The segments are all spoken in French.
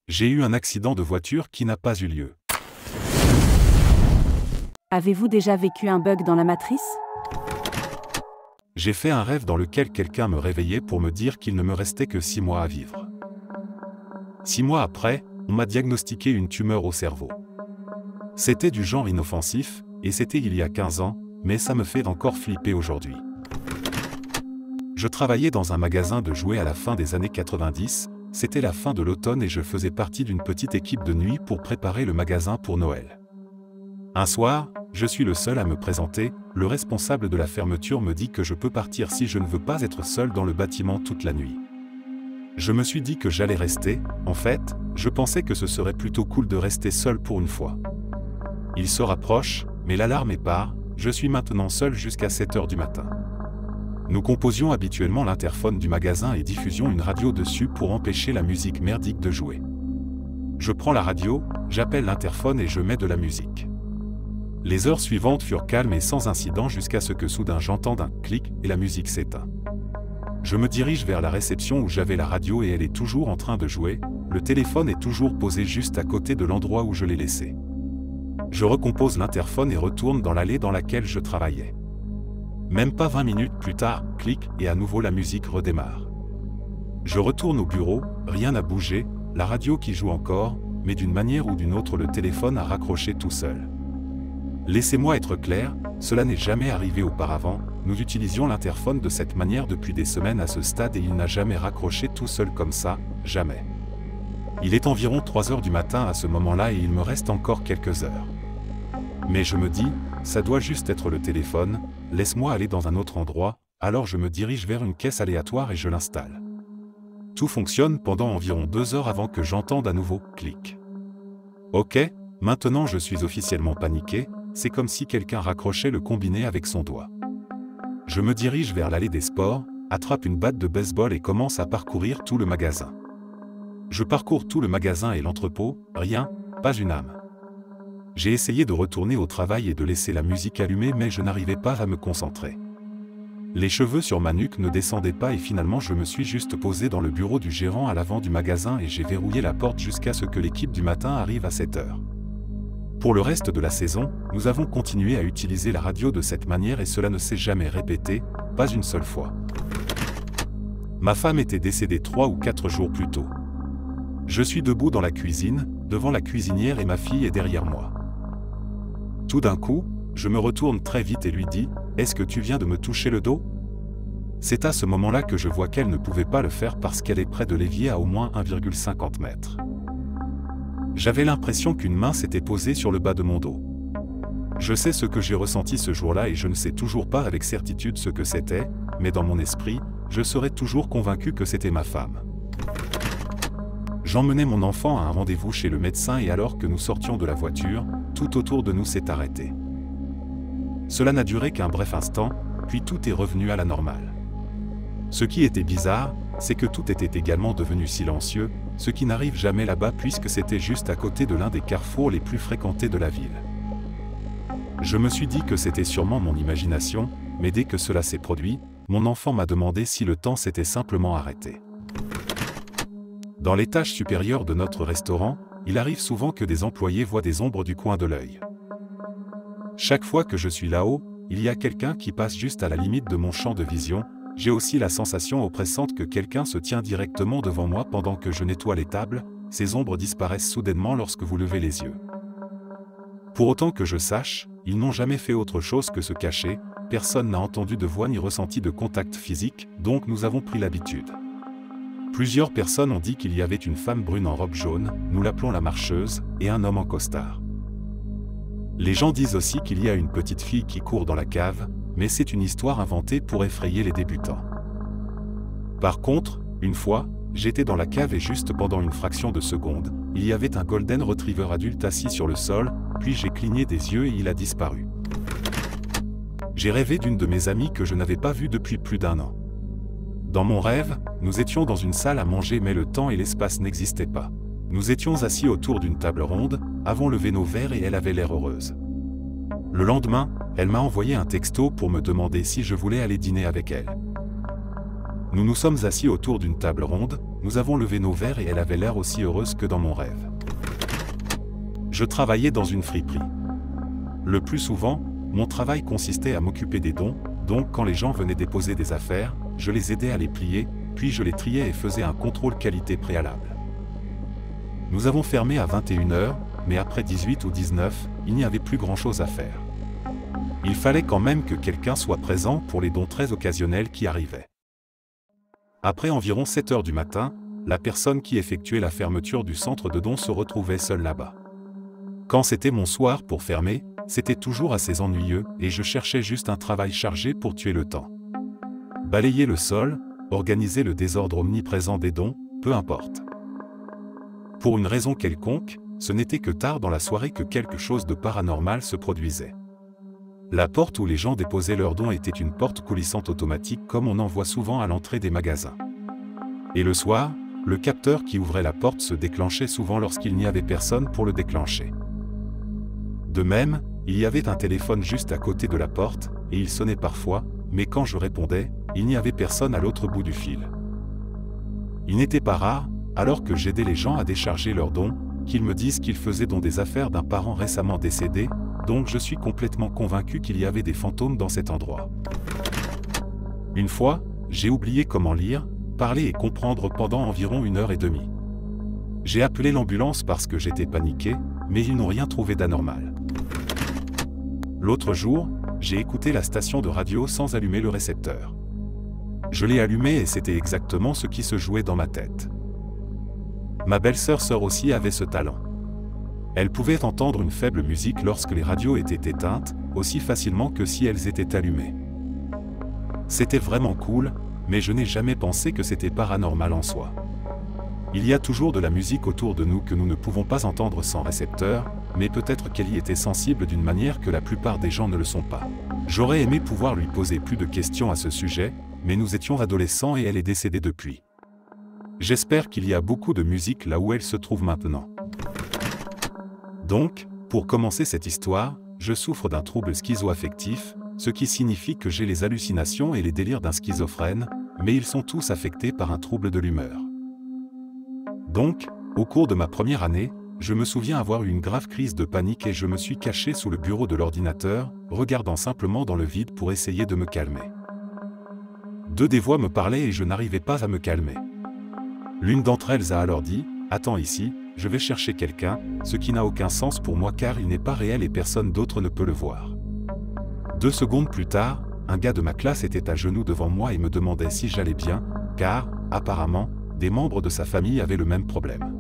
J'ai eu un accident de voiture qui n'a pas eu lieu. Avez-vous déjà vécu un bug dans la matrice? J'ai fait un rêve dans lequel quelqu'un me réveillait pour me dire qu'il ne me restait que 6 mois à vivre. 6 mois après, on m'a diagnostiqué une tumeur au cerveau. C'était du genre inoffensif, et c'était il y a 15 ans, mais ça me fait encore flipper aujourd'hui. Je travaillais dans un magasin de jouets à la fin des années 90, c'était la fin de l'automne et je faisais partie d'une petite équipe de nuit pour préparer le magasin pour Noël. Un soir, je suis le seul à me présenter, le responsable de la fermeture me dit que je peux partir si je ne veux pas être seul dans le bâtiment toute la nuit. Je me suis dit que j'allais rester, en fait, je pensais que ce serait plutôt cool de rester seul pour une fois. Il se rapproche, mais l'alarme est part, je suis maintenant seul jusqu'à 7 h du matin. Nous composions habituellement l'interphone du magasin et diffusions une radio dessus pour empêcher la musique merdique de jouer. Je prends la radio, j'appelle l'interphone et je mets de la musique. Les heures suivantes furent calmes et sans incident jusqu'à ce que soudain j'entende un clic et la musique s'éteint. Je me dirige vers la réception où j'avais la radio et elle est toujours en train de jouer, le téléphone est toujours posé juste à côté de l'endroit où je l'ai laissé. Je recompose l'interphone et retourne dans l'allée dans laquelle je travaillais. Même pas 20 minutes plus tard, clic et à nouveau la musique redémarre. Je retourne au bureau, rien n'a bougé, la radio qui joue encore, mais d'une manière ou d'une autre le téléphone a raccroché tout seul. Laissez-moi être clair, cela n'est jamais arrivé auparavant, nous utilisions l'interphone de cette manière depuis des semaines à ce stade et il n'a jamais raccroché tout seul comme ça, jamais. Il est environ 3 h du matin à ce moment-là et il me reste encore quelques heures. Mais je me dis, ça doit juste être le téléphone, laisse-moi aller dans un autre endroit, alors je me dirige vers une caisse aléatoire et je l'installe. Tout fonctionne pendant environ 2 heures avant que j'entende à nouveau « clic ». Ok, maintenant je suis officiellement paniqué, c'est comme si quelqu'un raccrochait le combiné avec son doigt. Je me dirige vers l'allée des sports, attrape une batte de baseball et commence à parcourir tout le magasin. Je parcours tout le magasin et l'entrepôt, rien, pas une âme. J'ai essayé de retourner au travail et de laisser la musique allumée mais je n'arrivais pas à me concentrer. Les cheveux sur ma nuque ne descendaient pas et finalement je me suis juste posé dans le bureau du gérant à l'avant du magasin et j'ai verrouillé la porte jusqu'à ce que l'équipe du matin arrive à 7 h. Pour le reste de la saison, nous avons continué à utiliser la radio de cette manière et cela ne s'est jamais répété, pas une seule fois. Ma femme était décédée 3 ou 4 jours plus tôt. Je suis debout dans la cuisine, devant la cuisinière et ma fille est derrière moi. Tout d'un coup, je me retourne très vite et lui dis « Est-ce que tu viens de me toucher le dos ?» C'est à ce moment-là que je vois qu'elle ne pouvait pas le faire parce qu'elle est près de l'évier à au moins 1,50 m. J'avais l'impression qu'une main s'était posée sur le bas de mon dos. Je sais ce que j'ai ressenti ce jour-là et je ne sais toujours pas avec certitude ce que c'était, mais dans mon esprit, je serais toujours convaincu que c'était ma femme. J'emmenais mon enfant à un rendez-vous chez le médecin et alors que nous sortions de la voiture, tout autour de nous s'est arrêté. Cela n'a duré qu'un bref instant, puis tout est revenu à la normale. Ce qui était bizarre, c'est que tout était également devenu silencieux, ce qui n'arrive jamais là-bas puisque c'était juste à côté de l'un des carrefours les plus fréquentés de la ville. Je me suis dit que c'était sûrement mon imagination, mais dès que cela s'est produit, mon enfant m'a demandé si le temps s'était simplement arrêté. Dans l'étage supérieur de notre restaurant, il arrive souvent que des employés voient des ombres du coin de l'œil. Chaque fois que je suis là-haut, il y a quelqu'un qui passe juste à la limite de mon champ de vision. J'ai aussi la sensation oppressante que quelqu'un se tient directement devant moi pendant que je nettoie les tables, ces ombres disparaissent soudainement lorsque vous levez les yeux. Pour autant que je sache, ils n'ont jamais fait autre chose que se cacher, personne n'a entendu de voix ni ressenti de contact physique, donc nous avons pris l'habitude. Plusieurs personnes ont dit qu'il y avait une femme brune en robe jaune, nous l'appelons la marcheuse, et un homme en costard. Les gens disent aussi qu'il y a une petite fille qui court dans la cave, mais c'est une histoire inventée pour effrayer les débutants. Par contre, une fois, j'étais dans la cave et juste pendant une fraction de seconde, il y avait un golden retriever adulte assis sur le sol, puis j'ai cligné des yeux et il a disparu. J'ai rêvé d'une de mes amies que je n'avais pas vue depuis plus d'1 an. Dans mon rêve, nous étions dans une salle à manger mais le temps et l'espace n'existaient pas. Nous étions assis autour d'une table ronde, avons levé nos verres et elle avait l'air heureuse. Le lendemain, elle m'a envoyé un texto pour me demander si je voulais aller dîner avec elle. Nous nous sommes assis autour d'une table ronde, nous avons levé nos verres et elle avait l'air aussi heureuse que dans mon rêve. Je travaillais dans une friperie. Le plus souvent, mon travail consistait à m'occuper des dons, donc quand les gens venaient déposer des affaires, je les aidais à les plier, puis je les triais et faisais un contrôle qualité préalable. Nous avons fermé à 21h, mais après 18 ou 19, il n'y avait plus grand-chose à faire. Il fallait quand même que quelqu'un soit présent pour les dons très occasionnels qui arrivaient. Après environ 7 heures du matin, la personne qui effectuait la fermeture du centre de dons se retrouvait seule là-bas. Quand c'était mon soir pour fermer, c'était toujours assez ennuyeux et je cherchais juste un travail chargé pour tuer le temps. Balayer le sol, organiser le désordre omniprésent des dons, peu importe. Pour une raison quelconque, ce n'était que tard dans la soirée que quelque chose de paranormal se produisait. La porte où les gens déposaient leurs dons était une porte coulissante automatique comme on en voit souvent à l'entrée des magasins. Et le soir, le capteur qui ouvrait la porte se déclenchait souvent lorsqu'il n'y avait personne pour le déclencher. De même, il y avait un téléphone juste à côté de la porte, et il sonnait parfois, mais quand je répondais, il n'y avait personne à l'autre bout du fil. Il n'était pas rare, alors que j'aidais les gens à décharger leurs dons, qu'ils me disent qu'ils faisaient don des affaires d'un parent récemment décédé, donc je suis complètement convaincu qu'il y avait des fantômes dans cet endroit. Une fois, j'ai oublié comment lire, parler et comprendre pendant environ 1h30. J'ai appelé l'ambulance parce que j'étais paniqué, mais ils n'ont rien trouvé d'anormal. L'autre jour, j'ai écouté la station de radio sans allumer le récepteur. Je l'ai allumé et c'était exactement ce qui se jouait dans ma tête. Ma belle-sœur aussi avait ce talent. Elle pouvait entendre une faible musique lorsque les radios étaient éteintes, aussi facilement que si elles étaient allumées. C'était vraiment cool, mais je n'ai jamais pensé que c'était paranormal en soi. Il y a toujours de la musique autour de nous que nous ne pouvons pas entendre sans récepteur, mais peut-être qu'elle y était sensible d'une manière que la plupart des gens ne le sont pas. J'aurais aimé pouvoir lui poser plus de questions à ce sujet, mais nous étions adolescents et elle est décédée depuis. J'espère qu'il y a beaucoup de musique là où elle se trouve maintenant. Donc, pour commencer cette histoire, je souffre d'un trouble schizoaffectif, ce qui signifie que j'ai les hallucinations et les délires d'un schizophrène, mais ils sont tous affectés par un trouble de l'humeur. Donc, au cours de ma première année, je me souviens avoir eu une grave crise de panique et je me suis caché sous le bureau de l'ordinateur, regardant simplement dans le vide pour essayer de me calmer. Deux des voix me parlaient et je n'arrivais pas à me calmer. L'une d'entre elles a alors dit « Attends ici, je vais chercher quelqu'un », ce qui n'a aucun sens pour moi car il n'est pas réel et personne d'autre ne peut le voir. 2 secondes plus tard, un gars de ma classe était à genoux devant moi et me demandait si j'allais bien, car, apparemment, des membres de sa famille avaient le même problème.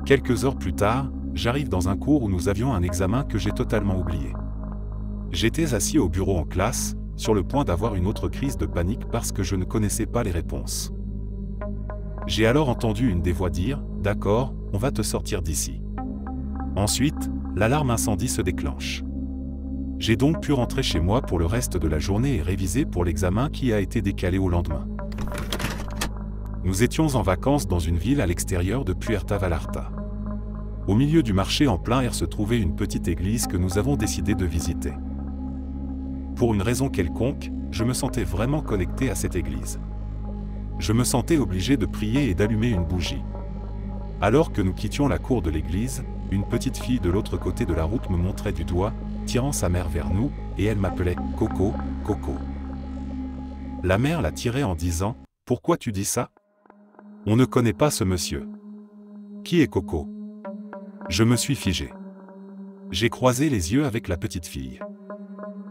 Quelques heures plus tard, j'arrive dans un cours où nous avions un examen que j'ai totalement oublié. J'étais assis au bureau en classe, sur le point d'avoir une autre crise de panique parce que je ne connaissais pas les réponses. J'ai alors entendu une des voix dire « D'accord, on va te sortir d'ici ». Ensuite, l'alarme incendie se déclenche. J'ai donc pu rentrer chez moi pour le reste de la journée et réviser pour l'examen qui a été décalé au lendemain. Nous étions en vacances dans une ville à l'extérieur de Puerto Vallarta. Au milieu du marché en plein air se trouvait une petite église que nous avons décidé de visiter. Pour une raison quelconque, je me sentais vraiment connecté à cette église. Je me sentais obligé de prier et d'allumer une bougie. Alors que nous quittions la cour de l'église, une petite fille de l'autre côté de la route me montrait du doigt, tirant sa mère vers nous, et elle m'appelait « Coco, Coco ». La mère la tirait en disant « Pourquoi tu dis ça ? On ne connaît pas ce monsieur. Qui est Coco ?» Je me suis figé. J'ai croisé les yeux avec la petite fille.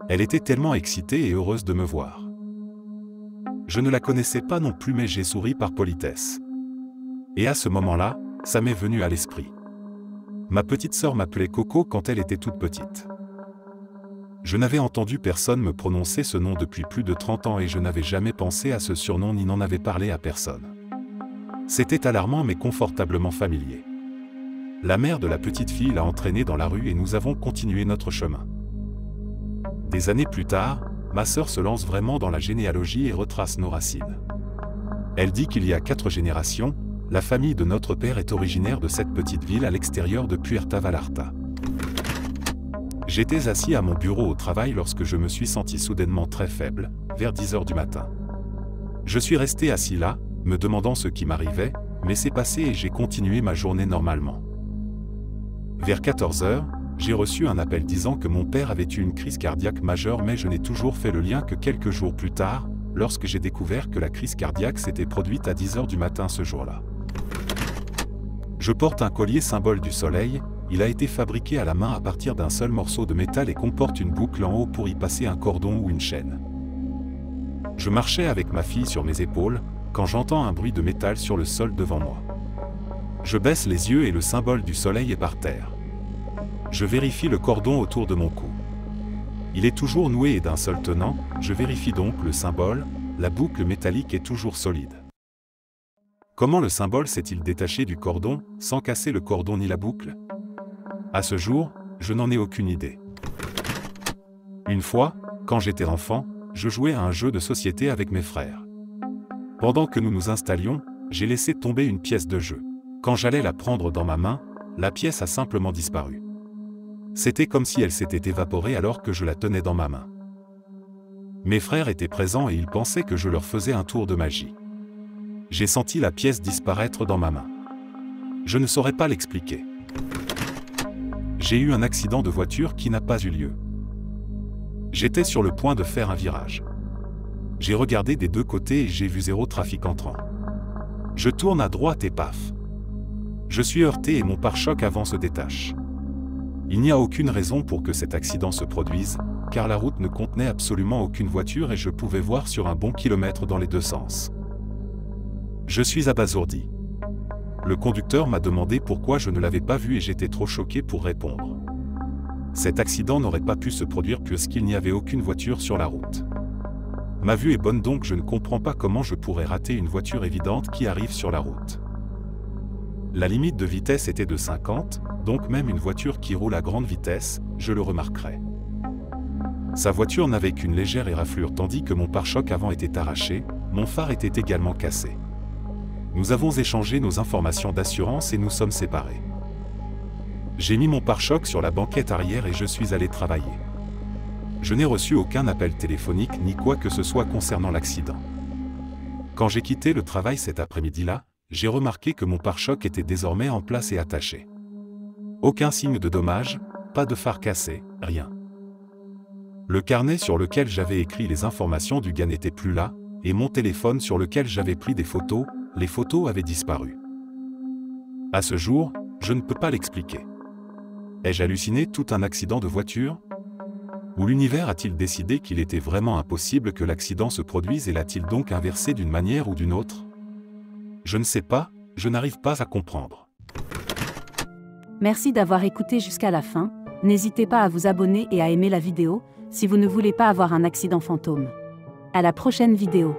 Elle était tellement excitée et heureuse de me voir. Je ne la connaissais pas non plus mais j'ai souri par politesse. Et à ce moment-là, ça m'est venu à l'esprit. Ma petite sœur m'appelait Coco quand elle était toute petite. Je n'avais entendu personne me prononcer ce nom depuis plus de 30 ans et je n'avais jamais pensé à ce surnom ni n'en avais parlé à personne. C'était alarmant mais confortablement familier. La mère de la petite fille l'a entraînée dans la rue et nous avons continué notre chemin. Des années plus tard, ma sœur se lance vraiment dans la généalogie et retrace nos racines. Elle dit qu'il y a 4 générations, la famille de notre père est originaire de cette petite ville à l'extérieur de Puerto Vallarta. J'étais assis à mon bureau au travail lorsque je me suis senti soudainement très faible, vers 10 heures du matin. Je suis resté assis là, me demandant ce qui m'arrivait, mais c'est passé et j'ai continué ma journée normalement. Vers 14 h, j'ai reçu un appel disant que mon père avait eu une crise cardiaque majeure, mais je n'ai toujours fait le lien que quelques jours plus tard, lorsque j'ai découvert que la crise cardiaque s'était produite à 10 h du matin ce jour-là. Je porte un collier symbole du soleil, il a été fabriqué à la main à partir d'un seul morceau de métal et comporte une boucle en haut pour y passer un cordon ou une chaîne. Je marchais avec ma fille sur mes épaules, quand j'entends un bruit de métal sur le sol devant moi. Je baisse les yeux et le symbole du soleil est par terre. Je vérifie le cordon autour de mon cou. Il est toujours noué et d'un seul tenant, je vérifie donc le symbole, la boucle métallique est toujours solide. Comment le symbole s'est-il détaché du cordon, sans casser le cordon ni la boucle? À ce jour, je n'en ai aucune idée. Une fois, quand j'étais enfant, je jouais à un jeu de société avec mes frères. Pendant que nous nous installions, j'ai laissé tomber une pièce de jeu. Quand j'allais la prendre dans ma main, la pièce a simplement disparu. C'était comme si elle s'était évaporée alors que je la tenais dans ma main. Mes frères étaient présents et ils pensaient que je leur faisais un tour de magie. J'ai senti la pièce disparaître dans ma main. Je ne saurais pas l'expliquer. J'ai eu un accident de voiture qui n'a pas eu lieu. J'étais sur le point de faire un virage. J'ai regardé des deux côtés et j'ai vu 0 trafic entrant. Je tourne à droite et paf. Je suis heurté et mon pare-choc avant se détache. Il n'y a aucune raison pour que cet accident se produise, car la route ne contenait absolument aucune voiture et je pouvais voir sur un bon kilomètre dans les deux sens. Je suis abasourdi. Le conducteur m'a demandé pourquoi je ne l'avais pas vu et j'étais trop choqué pour répondre. Cet accident n'aurait pas pu se produire puisqu'il n'y avait aucune voiture sur la route. Ma vue est bonne donc je ne comprends pas comment je pourrais rater une voiture évidente qui arrive sur la route. La limite de vitesse était de 50, donc même une voiture qui roule à grande vitesse, je le remarquerais. Sa voiture n'avait qu'une légère éraflure tandis que mon pare-choc avant était arraché, mon phare était également cassé. Nous avons échangé nos informations d'assurance et nous sommes séparés. J'ai mis mon pare-choc sur la banquette arrière et je suis allé travailler. Je n'ai reçu aucun appel téléphonique ni quoi que ce soit concernant l'accident. Quand j'ai quitté le travail cet après-midi-là, j'ai remarqué que mon pare-choc était désormais en place et attaché. Aucun signe de dommage, pas de phare cassé, rien. Le carnet sur lequel j'avais écrit les informations du gars n'était plus là, et mon téléphone sur lequel j'avais pris des photos, les photos avaient disparu. À ce jour, je ne peux pas l'expliquer. Ai-je halluciné tout un accident de voiture? Ou l'univers a-t-il décidé qu'il était vraiment impossible que l'accident se produise et l'a-t-il donc inversé d'une manière ou d'une autre? Je ne sais pas, je n'arrive pas à comprendre. Merci d'avoir écouté jusqu'à la fin, n'hésitez pas à vous abonner et à aimer la vidéo, si vous ne voulez pas avoir un accident fantôme. À la prochaine vidéo.